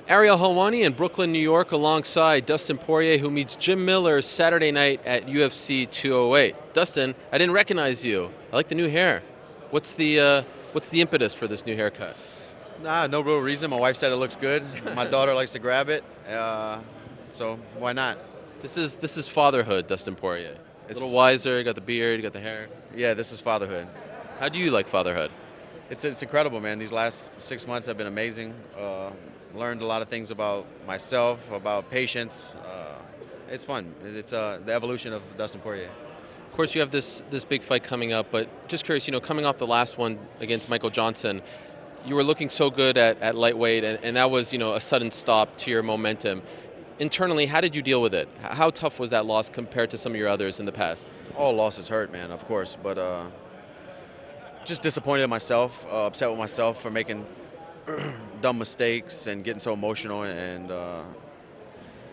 Ariel Helwani in Brooklyn, New York, alongside Dustin Poirier, who meets Jim Miller Saturday night at UFC 208. Dustin, I didn't recognize you. I like the new hair. What's the impetus for this new haircut? Nah, no real reason. My wife said it looks good. My daughter likes to grab it, so why not? This is fatherhood, Dustin Poirier. A It's- little wiser. You got the beard. You got the hair. Yeah, this is fatherhood. How do you like fatherhood? It's incredible, man. These last 6 months have been amazing. Learned a lot of things about myself, about patience. It's fun. It's the evolution of Dustin Poirier. Of course, you have this big fight coming up, but just curious, coming off the last one against Michael Johnson, you were looking so good at lightweight, and that was, a sudden stop to your momentum. Internally, how did you deal with it? How tough was that loss compared to some of your others in the past? All losses hurt, man, of course, but just disappointed in myself, upset with myself for making dumb mistakes and getting so emotional, and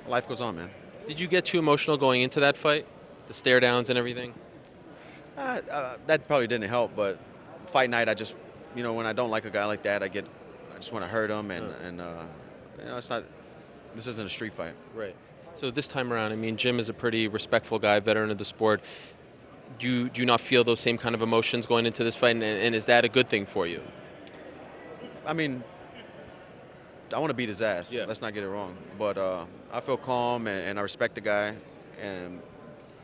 life goes on, man. Did you get too emotional going into that fight? The stare downs and everything? That probably didn't help, but fight night, I just, when I don't like a guy like that, I just want to hurt him, and it's not. This isn't a street fight. Right. So this time around, Jim is a pretty respectful guy, veteran of the sport. Do you not feel those same kind of emotions going into this fight, and is that a good thing for you? I mean, I want to beat his ass. Yeah. Let's not get it wrong. But I feel calm, and I respect the guy, and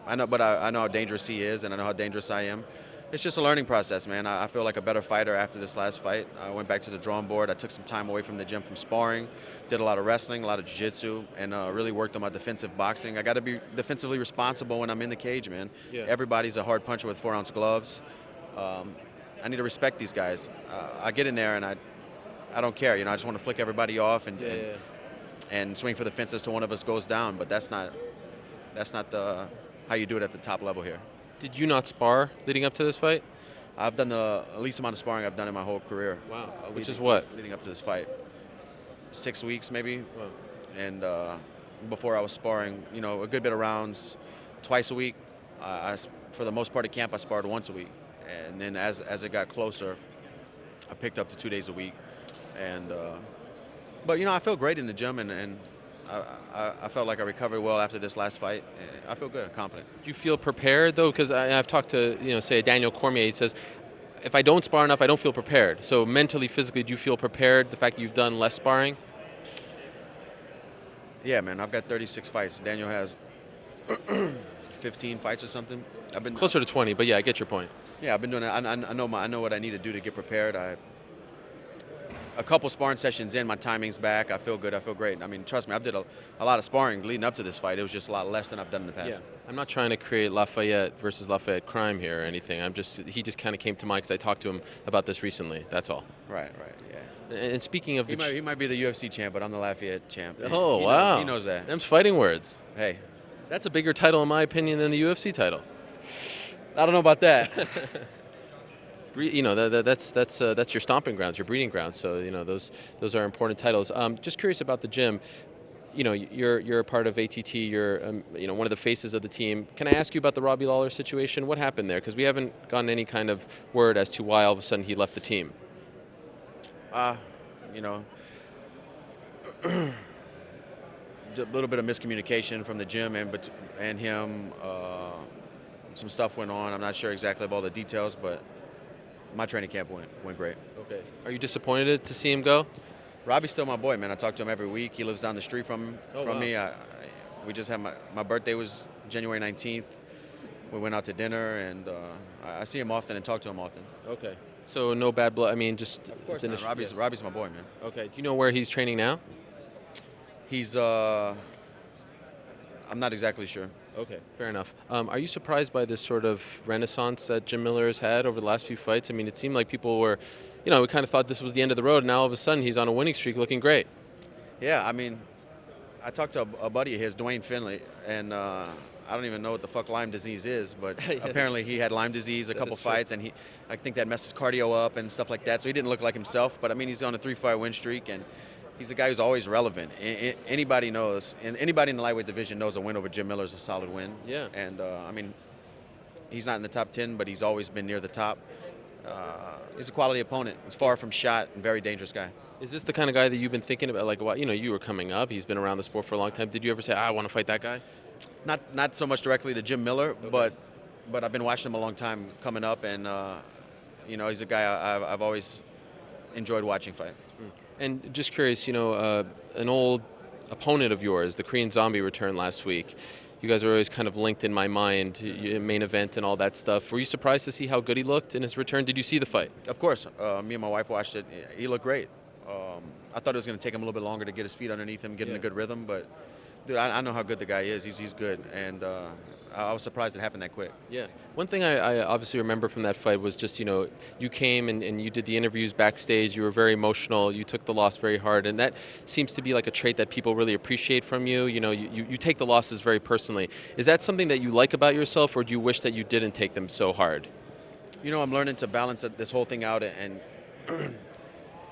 I know how dangerous he is, and I know how dangerous I am. It's just a learning process, man. I feel like a better fighter after this last fight. I went back to the drawing board. I took some time away from the gym from sparring, did a lot of wrestling, a lot of jiu-jitsu, and really worked on my defensive boxing. I got to be defensively responsible when I'm in the cage, man. Yeah. Everybody's a hard puncher with 4-ounce gloves. I need to respect these guys. I get in there, and I don't care. I just want to flick everybody off and swing for the fences till one of us goes down. But that's not how you do it at the top level here. Did you not spar leading up to this fight? I've done the least amount of sparring I've done in my whole career. Wow. Which is what? Leading up to this fight. 6 weeks maybe. Wow. And before I was sparring, a good bit of rounds twice a week. For the most part of camp, I sparred once a week. And then as it got closer, I picked up to 2 days a week. And but I feel great in the gym, and I felt like I recovered well after this last fight. I feel good, confident. Do you feel prepared, though? Because I've talked to, say, Daniel Cormier. He says, if I don't spar enough, I don't feel prepared. So mentally, physically, do you feel prepared, the fact that you've done less sparring? Yeah, man, I've got 36 fights. Daniel has 15 fights or something. I've been Closer to 20, but yeah, I get your point. Yeah, I've been doing it. I know what I need to do to get prepared. A couple sparring sessions in, my timing's back. I feel good. I feel great. Trust me, I did a lot of sparring leading up to this fight. It was just a lot less than I've done in the past. Yeah. I'm not trying to create Lafayette versus Lafayette crime here or anything. He just kind of came to mind because I talked to him about this recently. That's all. Right, yeah. And speaking of He might be the UFC champ, but I'm the Lafayette champ. Oh, wow. He knows that. Them's fighting words. Hey. That's a bigger title, in my opinion, than the UFC title. I don't know about that. That's your stomping grounds, your breeding grounds. So those are important titles. Just curious about the gym. You're a part of ATT. You're one of the faces of the team. Can I ask you about the Robbie Lawler situation? What happened there? Because we haven't gotten any kind of word as to why all of a sudden he left the team. A little bit of miscommunication from the gym and him. Some stuff went on. I'm not sure exactly about all the details, but my training camp went great. Okay. Are you disappointed to see him go? Robbie's still my boy, man. I talk to him every week. He lives down the street from wow. me. We just had my birthday was January 19th. We went out to dinner, and I see him often and talk to him often. Okay. So no bad blood. Just of course not. Robbie's my boy, man. Okay. Do you know where he's training now? He's I'm not exactly sure. Okay, fair enough. Are you surprised by this sort of renaissance that Jim Miller has had over the last few fights? It seemed like people were, we kind of thought this was the end of the road, and now all of a sudden he's on a winning streak looking great. Yeah, I talked to a buddy of his, Dwayne Finley, and I don't even know what the fuck Lyme disease is, but apparently he had Lyme disease a couple fights, and I think that messed his cardio up and stuff like that, so he didn't look like himself, but he's on a 3-fight win streak, and he's a guy who's always relevant. Anybody knows, and anybody in the lightweight division knows a win over Jim Miller is a solid win. Yeah. And he's not in the top 10, but he's always been near the top. He's a quality opponent. He's far from shot and very dangerous guy. Is this the kind of guy that you've been thinking about? Like, you know, you were coming up. He's been around the sport for a long time. Did you ever say, I want to fight that guy? Not so much directly to Jim Miller, but I've been watching him a long time coming up, and you know, he's a guy I've always enjoyed watching fight. And just curious, you know, an old opponent of yours, the Korean Zombie, returned last week. You guys are always kind of linked in my mind, main event and all that stuff. Were you surprised to see how good he looked in his return? Did you see the fight? Of course. Me and my wife watched it. He looked great. I thought it was going to take him a little bit longer to get his feet underneath him, get in a good rhythm, but dude, I know how good the guy is. He's good, and I was surprised it happened that quick. Yeah. One thing I obviously remember from that fight was just, you know, you came and you did the interviews backstage. You were very emotional. You took the loss very hard, and that seems to be like a trait that people really appreciate from you. You know, you take the losses very personally. Is that something that you like about yourself, or do you wish that you didn't take them so hard? You know, I'm learning to balance this whole thing out and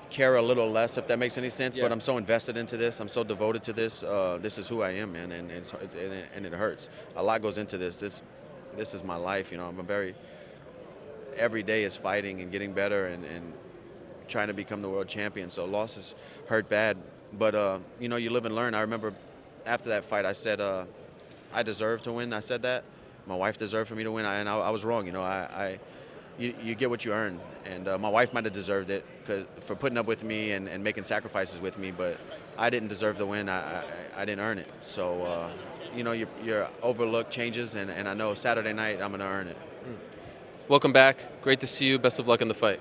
care a little less, if that makes any sense. But I'm so invested into this. I'm so devoted to this. This is who I am, man, and it hurts. A lot goes into this. This is my life. You know, every day is fighting and getting better and trying to become the world champion. So losses hurt bad, but you know, you live and learn. I remember after that fight, I said I deserve to win. I said that my wife deserved for me to win, and I was wrong. You know, you get what you earn, and my wife might have deserved it for putting up with me and making sacrifices with me, but I didn't deserve the win. I didn't earn it. So you know, your overlook changes, and I know Saturday night I'm going to earn it. Welcome back. Great to see you. Best of luck in the fight.